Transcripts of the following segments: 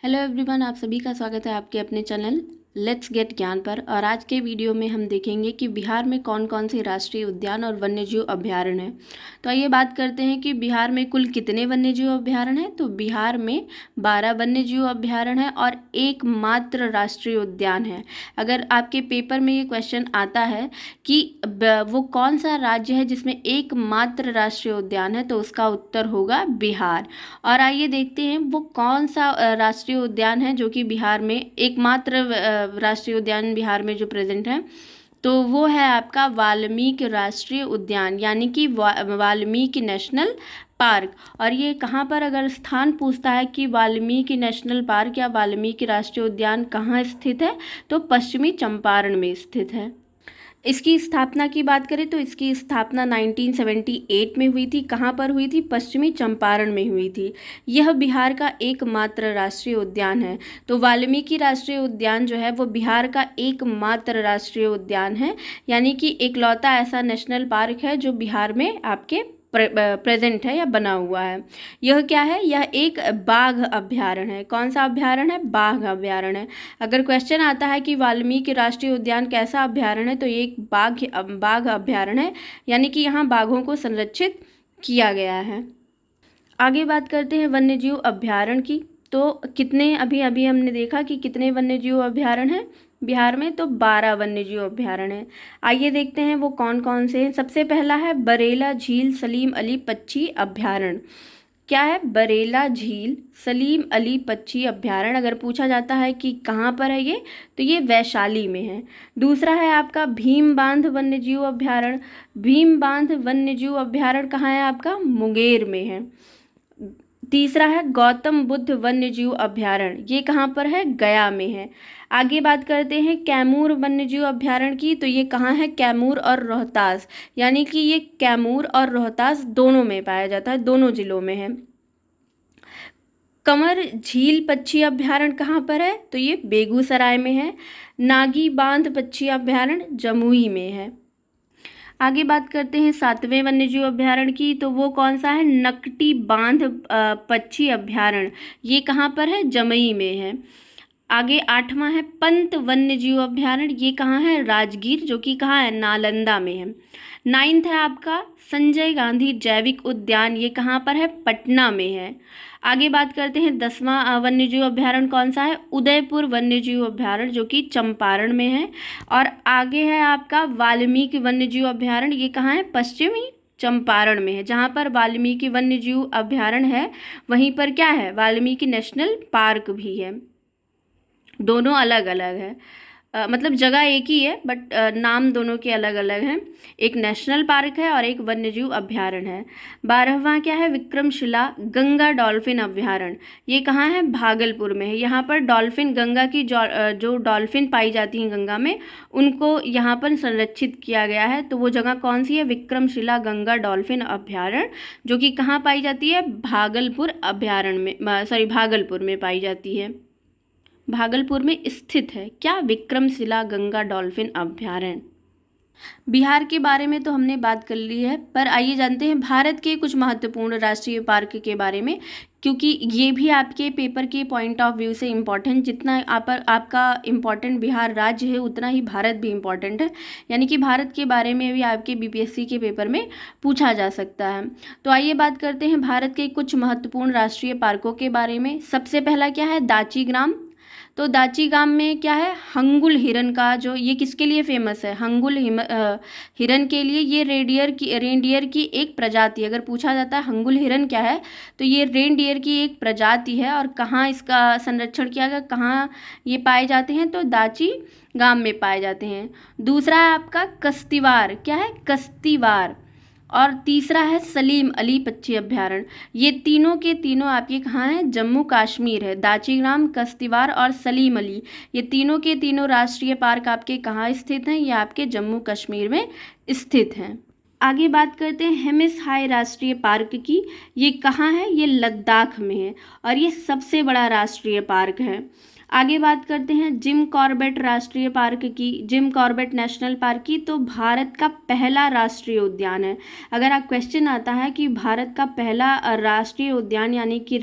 Hello everyone, आप सभी का स्वागत है आपके अपने चैनल लेट्स गेट ज्ञान पर। और आज के वीडियो में हम देखेंगे कि बिहार में कौन कौन से राष्ट्रीय उद्यान और वन्यजीव अभयारण्य हैं। तो आइए बात करते हैं कि बिहार में कुल कितने वन्यजीव अभयारण्य हैं। तो बिहार में 12 वन्यजीव अभयारण्य हैं और एकमात्र राष्ट्रीय उद्यान है। अगर आपके पेपर में ये क्वेश्चन आता है कि वो कौन सा राज्य है जिसमें एकमात्र राष्ट्रीय उद्यान है, तो उसका उत्तर होगा बिहार। और आइए देखते हैं वो कौन सा राष्ट्रीय उद्यान है जो कि बिहार में एकमात्र राष्ट्रीय उद्यान बिहार में जो प्रेजेंट है। तो वो है आपका वाल्मीकि राष्ट्रीय उद्यान, यानी कि वाल्मीकि नेशनल पार्क। और ये कहाँ पर, अगर स्थान पूछता है कि वाल्मीकि नेशनल पार्क या वाल्मीकि राष्ट्रीय उद्यान कहाँ स्थित है, तो पश्चिमी चंपारण में स्थित है। इसकी स्थापना की बात करें तो इसकी स्थापना 1978 में हुई थी। कहाँ पर हुई थी? पश्चिमी चंपारण में हुई थी। यह बिहार का एकमात्र राष्ट्रीय उद्यान है। तो वाल्मीकि राष्ट्रीय उद्यान जो है वो बिहार का एकमात्र राष्ट्रीय उद्यान है, यानी कि इकलौता ऐसा नेशनल पार्क है जो बिहार में आपके प्रेजेंट है या बना हुआ है। यह क्या है? यह एक बाघ अभयारण्य है। कौन सा अभयारण्य है? बाघ अभयारण्य है। अगर क्वेश्चन आता है कि वाल्मीकि राष्ट्रीय उद्यान कैसा अभयारण्य है, तो ये एक बाघ अभयारण्य है, यानी कि यहाँ बाघों को संरक्षित किया गया है। आगे बात करते हैं वन्यजीव अभयारण्य की। तो कितने, अभी अभी हमने देखा कि कितने वन्यजीव अभयारण्य हैं बिहार में, तो 12 वन्यजीव अभयारण्य हैं। आइए देखते हैं वो कौन कौन से हैं। सबसे पहला है बरेला झील सलीम अली पक्षी अभयारण्य। क्या है? बरेला झील सलीम अली पक्षी अभयारण्य। अगर पूछा जाता है कि कहाँ पर है ये, तो ये वैशाली में है। दूसरा है आपका भीम बांध वन्यजीव अभयारण्य। भीम बांध वन्यजीव अभयारण्य कहाँ है? आपका मुंगेर में है। तीसरा है गौतम बुद्ध वन्यजीव अभयारण्य। ये कहाँ पर है? गया में है। आगे बात करते हैं कैमूर वन्यजीव अभयारण्य की। तो ये कहाँ है? कैमूर और रोहतास, यानी कि ये कैमूर और रोहतास दोनों में पाया जाता है, दोनों जिलों में है। कंवर झील पक्षी अभयारण्य कहाँ पर है? तो ये बेगूसराय में है। नागी बांध पक्षी अभयारण्य जमुई में है। आगे बात करते हैं 7वें वन्यजीव अभयारण्य की। तो वो कौन सा है? नकटी बांध पक्षी अभयारण्य। ये कहाँ पर है? जमुई में है। आगे 8वां है पंत वन्यजीव अभयारण्य। ये कहाँ है? राजगीर, जो कि कहाँ है? नालंदा में है। 9th है आपका संजय गांधी जैविक उद्यान। ये कहाँ पर है? पटना में है। आगे बात करते हैं 10वां वन्यजीव अभयारण्य कौन सा है? उदयपुर वन्यजीव अभयारण्य, जो कि चंपारण में है। और आगे है आपका वाल्मीकि वन्यजीव अभयारण्य। ये कहाँ है? पश्चिमी चंपारण में है। जहाँ पर वाल्मीकि वन्यजीव अभयारण्य है, वहीं पर क्या है? वाल्मीकि नेशनल पार्क भी है। दोनों अलग अलग है, मतलब जगह एक ही है, बट नाम दोनों के अलग अलग हैं। एक नेशनल पार्क है और एक वन्यजीव अभयारण्य है। 12वां क्या है? विक्रमशिला गंगा डॉल्फिन अभयारण्य। ये कहाँ है? भागलपुर में है। यहाँ पर डॉल्फिन, गंगा की जो डॉल्फिन पाई जाती हैं गंगा में, उनको यहाँ पर संरक्षित किया गया है। तो वो जगह कौन सी है? विक्रमशिला गंगा डॉल्फिन अभयारण्य, जो कि कहाँ पाई जाती है? भागलपुर अभयारण्य में, भागलपुर में पाई जाती है। भागलपुर में स्थित है क्या? विक्रमशिला गंगा डॉल्फिन अभयारण्य। बिहार के बारे में तो हमने बात कर ली है, पर आइए जानते हैं भारत के कुछ महत्वपूर्ण राष्ट्रीय पार्क के बारे में, क्योंकि ये भी आपके पेपर के पॉइंट ऑफ व्यू से इम्पॉर्टेंट, जितना आपका इम्पॉर्टेंट बिहार राज्य है उतना ही भारत भी इम्पॉर्टेंट है। यानी कि भारत के बारे में भी आपके बीपीएससी के पेपर में पूछा जा सकता है। तो आइए बात करते हैं भारत के कुछ महत्वपूर्ण राष्ट्रीय पार्कों के बारे में। सबसे पहला क्या है? दाची ग्राम। तो दाची गांव में क्या है? हंगुल हिरन का, जो ये किसके लिए फेमस है? हंगुल हिरन के लिए। ये रेंडियर की एक प्रजाति, अगर पूछा जाता है हंगुल हिरन क्या है, तो ये रेंडियर की एक प्रजाति है। और कहाँ इसका संरक्षण किया गया, कहाँ ये पाए जाते हैं? तो दाची गांव में पाए जाते हैं। दूसरा है आपका कश्तीवार। क्या है? कश्तीवार। और तीसरा है सलीम अली पक्षी अभयारण्य। ये तीनों के तीनों आपके कहाँ हैं? जम्मू कश्मीर है। दाचीग्राम, कश्तीवार और सलीम अली, ये तीनों के तीनों राष्ट्रीय पार्क आपके कहाँ स्थित हैं? ये आपके जम्मू कश्मीर में स्थित हैं। आगे बात करते हैं हेमिस हाई राष्ट्रीय पार्क की। ये कहाँ है? ये लद्दाख में है और ये सबसे बड़ा राष्ट्रीय पार्क है। आगे बात करते हैं जिम कॉर्बेट राष्ट्रीय पार्क की, जिम कॉर्बेट नेशनल पार्क की। तो भारत का पहला राष्ट्रीय उद्यान है। अगर आप क्वेश्चन आता है कि भारत का पहला राष्ट्रीय उद्यान यानी कि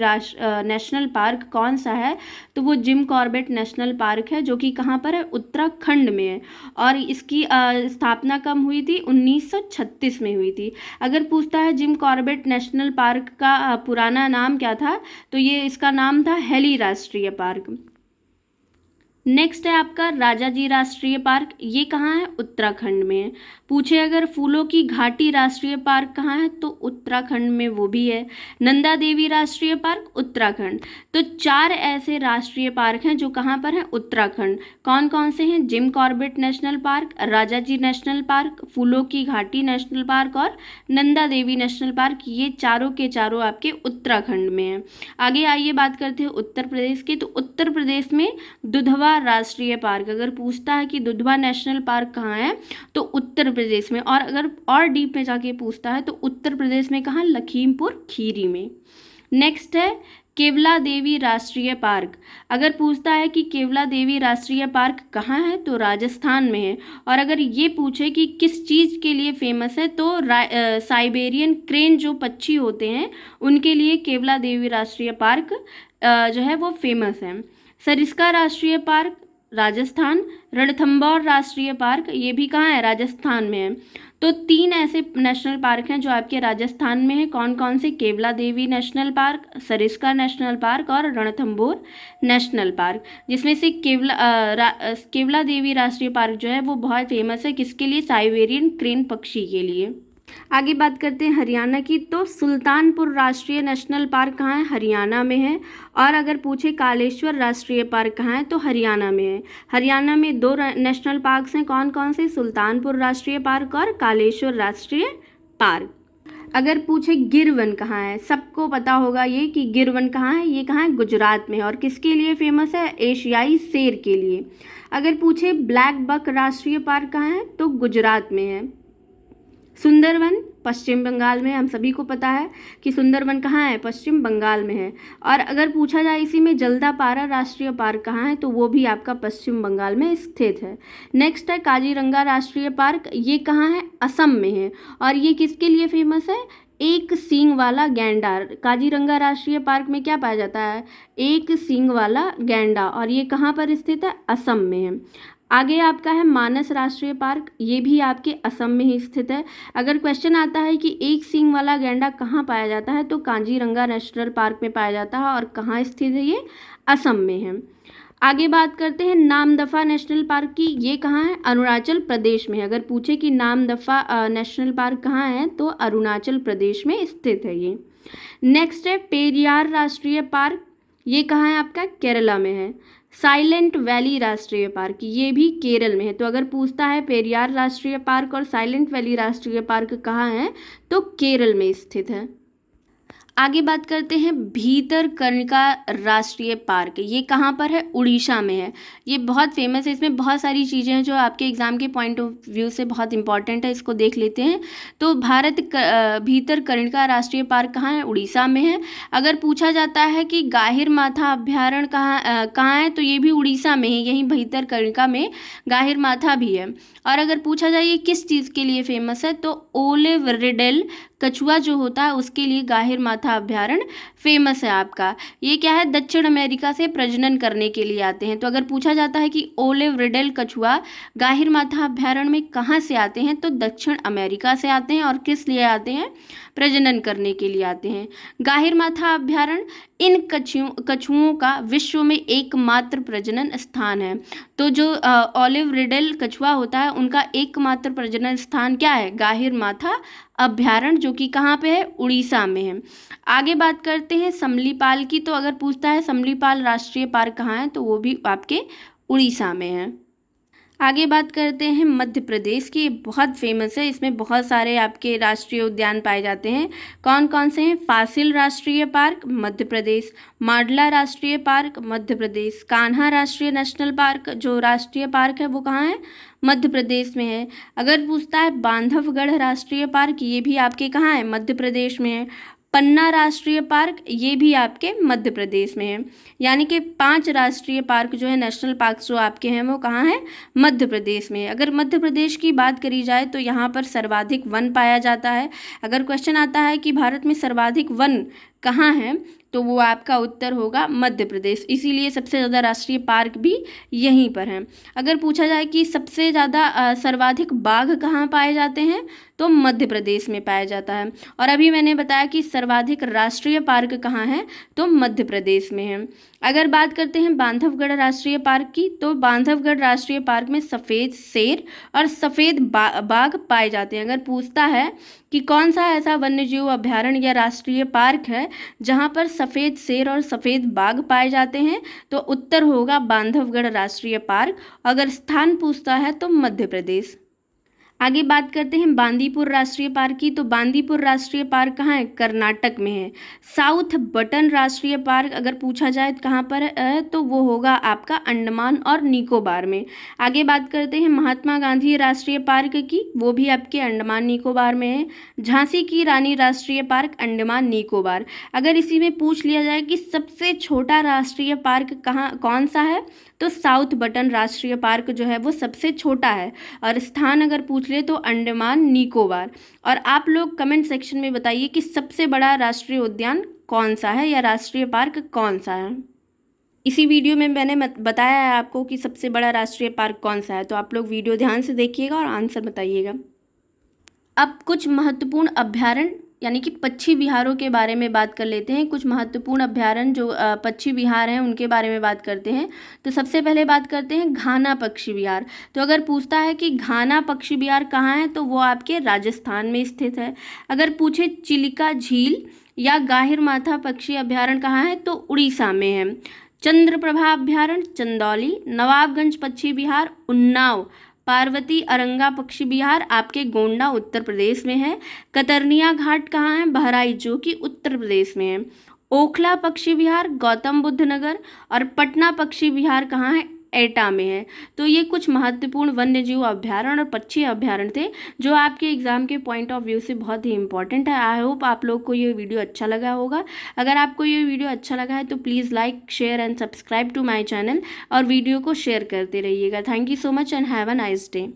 नेशनल पार्क कौन सा है, तो वो जिम कॉर्बेट नेशनल पार्क है, जो कि कहाँ पर है, उत्तराखंड में है। और इसकी स्थापना कब हुई थी, 1936 में हुई थी। अगर पूछता है जिम कॉर्बेट नेशनल पार्क का पुराना नाम क्या था, तो ये इसका नाम था हेली राष्ट्रीय पार्क। नेक्स्ट है आपका राजाजी राष्ट्रीय पार्क। ये कहाँ है, उत्तराखंड में है। पूछे अगर फूलों की घाटी राष्ट्रीय पार्क कहाँ है, तो उत्तराखंड में वो भी है। नंदा देवी राष्ट्रीय पार्क, उत्तराखंड। तो 4 ऐसे राष्ट्रीय पार्क हैं जो कहाँ पर हैं, उत्तराखंड। कौन कौन से हैं, Jim Corbett national park, Rajaji national park, फूलों की घाटी नेशनल पार्क और नंदा देवी नेशनल पार्क। ये चारों के चारों आपके उत्तराखंड में हैं। आगे आइए बात करते हैं उत्तर प्रदेश की। तो उत्तर प्रदेश में दुधवा राष्ट्रीय पार्क। अगर पूछता है कि दुधवा नेशनल पार्क कहाँ है, तो उत्तर प्रदेश में। और अगर और डीप में जाके पूछता है तो उत्तर प्रदेश में कहाँ, लखीमपुर खीरी में। नेक्स्ट है केवला देवी राष्ट्रीय पार्क। अगर पूछता है कि केवला देवी राष्ट्रीय पार्क कहाँ है, तो राजस्थान में है। और अगर ये पूछे कि किस चीज़ के लिए फेमस है, तो साइबेरियन क्रेन जो पक्षी होते हैं उनके लिए केवला देवी राष्ट्रीय पार्क जो है वो फेमस है। सरिस्का राष्ट्रीय पार्क, राजस्थान। रणथंभौर राष्ट्रीय पार्क, ये भी कहाँ है, राजस्थान में है। तो 3 ऐसे नेशनल पार्क हैं जो आपके राजस्थान में है। कौन कौन से, Kevala Devi national park, Sariska national park और रणथंभौर नेशनल पार्क। जिसमें से केवला देवी राष्ट्रीय पार्क जो है वो बहुत फेमस है, किसके लिए, साइबेरियन क्रेन पक्षी के लिए। आगे बात करते हैं हरियाणा की। तो सुल्तानपुर राष्ट्रीय नेशनल पार्क कहाँ है, हरियाणा में है। और अगर पूछे कालेश्वर राष्ट्रीय पार्क कहाँ है, तो हरियाणा में है। हरियाणा में 2 नेशनल पार्क्स हैं। कौन कौन से, सुल्तानपुर राष्ट्रीय पार्क और कालेश्वर राष्ट्रीय पार्क। अगर पूछे गिर वन कहाँ है, सबको पता होगा ये कि गिर वन कहाँ है, ये कहाँ है, गुजरात में। और किसके लिए फेमस है, एशियाई शेर के लिए। अगर पूछे ब्लैक बक राष्ट्रीय पार्क कहाँ है, तो गुजरात में है। सुंदरवन पश्चिम बंगाल में, हम सभी को पता है कि सुंदरवन कहाँ है, पश्चिम बंगाल में है। और अगर पूछा जाए इसी में जल्दापारा राष्ट्रीय पार्क कहाँ है, तो वो भी आपका पश्चिम बंगाल में स्थित है। नेक्स्ट है काजीरंगा राष्ट्रीय पार्क। ये कहाँ है, असम में है। और ये किसके लिए फेमस है, एक सींग वाला गैंडा। काजीरंगा राष्ट्रीय पार्क में क्या पाया जाता है, एक सींग वाला गैंडा। और ये कहाँ पर स्थित है, असम में है। आगे आपका है मानस राष्ट्रीय पार्क। ये भी आपके असम में ही स्थित है। अगर क्वेश्चन आता है कि एक सींग वाला गैंडा कहाँ पाया जाता है, तो काजीरंगा नेशनल पार्क में पाया जाता है। और कहाँ स्थित है, ये असम में है। आगे बात करते हैं नामदफा नेशनल पार्क की। ये कहाँ है, अरुणाचल प्रदेश में है। अगर पूछे कि नामदफा नेशनल पार्क कहाँ है, तो अरुणाचल प्रदेश में स्थित है ये। नेक्स्ट है पेरियार राष्ट्रीय पार्क। ये कहाँ है, आपका केरला में है। साइलेंट वैली राष्ट्रीय पार्क, ये भी केरल में है। तो अगर पूछता है पेरियार राष्ट्रीय पार्क और साइलेंट वैली राष्ट्रीय पार्क कहाँ है, तो केरल में स्थित है। आगे बात करते हैं भीतरकनिका राष्ट्रीय पार्क। ये कहाँ पर है, उड़ीसा में है। ये बहुत फेमस है। इसमें बहुत सारी चीज़ें हैं जो आपके एग्जाम के पॉइंट ऑफ व्यू से बहुत इंपॉर्टेंट है, इसको देख लेते हैं। तो भीतरकनिका राष्ट्रीय पार्क कहाँ है, उड़ीसा में है। अगर पूछा जाता है कि गाहिरमाथा अभ्यारण्य कहाँ है, तो ये भी उड़ीसा में है, यहीं भीतरकनिका में गाहिरमाथा भी है। और अगर पूछा जाए ये किस चीज़ के लिए फेमस है, तो ओलिव रिडेल कछुआ जो होता है उसके लिए गाहिरमाथा अभ्यारण्य फेमस है आपका। ये क्या है, दक्षिण अमेरिका से प्रजनन करने के लिए आते हैं। तो अगर पूछा जाता है कि ओलिव रिडेल कछुआ गाहिरमाथा अभ्यारण्य में कहाँ से आते हैं, तो दक्षिण अमेरिका से आते हैं। और किस लिए आते हैं, प्रजनन करने के लिए आते हैं। गाहिरमाथा अभ्यारण्य इन कछुओं का विश्व में एकमात्र प्रजनन स्थान है। तो जो ओलिव रिडेल कछुआ होता है उनका एकमात्र प्रजनन स्थान क्या है, गाहिरमाथा अभ्यारण्य, जो कि कहाँ पे है, उड़ीसा में है। आगे बात करते हैं समलीपाल की। तो अगर पूछता है समलीपाल राष्ट्रीय पार्क कहाँ है, तो वो भी आपके उड़ीसा में है। आगे बात करते हैं मध्य प्रदेश की। बहुत फेमस है, इसमें बहुत सारे आपके राष्ट्रीय उद्यान पाए जाते हैं। कौन कौन से हैं, फासिल राष्ट्रीय पार्क मध्य प्रदेश, माडला राष्ट्रीय पार्क मध्य प्रदेश, कान्हा राष्ट्रीय नेशनल पार्क जो राष्ट्रीय पार्क है वो कहाँ है, मध्य प्रदेश में है। अगर पूछता है बांधवगढ़ राष्ट्रीय पार्क, ये भी आपके कहाँ है, मध्य प्रदेश में है। पन्ना राष्ट्रीय पार्क, ये भी आपके मध्य प्रदेश में है। यानी कि 5 राष्ट्रीय पार्क जो है, नेशनल पार्क जो आपके हैं वो कहाँ हैं, मध्य प्रदेश में है। अगर मध्य प्रदेश की बात करी जाए तो यहाँ पर सर्वाधिक वन पाया जाता है। अगर क्वेश्चन आता है कि भारत में सर्वाधिक वन कहाँ है, तो वो आपका उत्तर होगा मध्य प्रदेश, इसीलिए सबसे ज़्यादा राष्ट्रीय पार्क भी यहीं पर हैं। अगर पूछा जाए कि सबसे ज़्यादा सर्वाधिक बाघ कहाँ पाए जाते हैं, तो मध्य प्रदेश में पाया जाता है। और अभी मैंने बताया कि सर्वाधिक राष्ट्रीय पार्क कहाँ है, तो मध्य प्रदेश में है। अगर बात करते हैं बांधवगढ़ राष्ट्रीय पार्क की, तो बांधवगढ़ राष्ट्रीय पार्क में सफ़ेद शेर और सफ़ेद बाघ पाए जाते हैं। अगर पूछता है कि कौन सा ऐसा वन्यजीव अभ्यारण्य या राष्ट्रीय पार्क है जहाँ पर सफ़ेद शेर और सफ़ेद बाघ पाए जाते हैं, तो उत्तर होगा बांधवगढ़ राष्ट्रीय पार्क। अगर स्थान पूछता है तो मध्य प्रदेश। आगे बात करते हैं बांदीपुर राष्ट्रीय पार्क की, तो बांदीपुर राष्ट्रीय पार्क कहाँ है, कर्नाटक में है। साउथ बटन राष्ट्रीय पार्क अगर पूछा जाए कहाँ पर है, तो वो होगा आपका अंडमान और निकोबार में। आगे बात करते हैं महात्मा गांधी राष्ट्रीय पार्क की, वो भी आपके अंडमान निकोबार में है। झांसी की रानी राष्ट्रीय पार्क, अंडमान निकोबार। अगर इसी में पूछ लिया जाए कि सबसे छोटा राष्ट्रीय पार्क कौन सा है, तो साउथ बटन राष्ट्रीय पार्क जो है वो सबसे छोटा है। और स्थान अगर पूछ ले तो अंडमान निकोबार। और आप लोग कमेंट सेक्शन में बताइए कि सबसे बड़ा राष्ट्रीय उद्यान कौन सा है या राष्ट्रीय पार्क कौन सा है। इसी वीडियो में मैंने बताया है आपको कि सबसे बड़ा राष्ट्रीय पार्क कौन सा है, तो आप लोग वीडियो ध्यान से देखिएगा और आंसर बताइएगा। अब कुछ महत्वपूर्ण अभ्यारण्य यानी कि पक्षी विहारों के बारे में बात कर लेते हैं। कुछ महत्वपूर्ण अभ्यारण्य जो पक्षी विहार हैं उनके बारे में बात करते हैं। तो सबसे पहले बात करते हैं घाना पक्षी विहार। तो अगर पूछता है कि घाना पक्षी विहार कहाँ है, तो वो आपके राजस्थान में स्थित है। अगर पूछे चिलिका झील या गाहिर माथा पक्षी अभ्यारण्य कहाँ है, तो उड़ीसा में है। चंद्रप्रभा अभ्यारण्य चंदौली। नवाबगंज पक्षी विहार उन्नाव। पार्वती अरंगा पक्षी विहार आपके गोंडा उत्तर प्रदेश में है। कतरनिया घाट कहाँ है, बहराइच जो कि उत्तर प्रदेश में है। ओखला पक्षी विहार गौतम बुद्ध नगर। और पटना पक्षी विहार कहाँ है, एटा में है। तो ये कुछ महत्वपूर्ण वन्यजीव अभ्यारण्य और पक्षी अभ्यारण्य थे जो आपके एग्जाम के पॉइंट ऑफ व्यू से बहुत ही इंपॉर्टेंट है। आई होप आप लोग को ये वीडियो अच्छा लगा होगा। अगर आपको ये वीडियो अच्छा लगा है तो please like share and subscribe to my channel और वीडियो को शेयर करते रहिएगा। Thank you so much and have a nice day.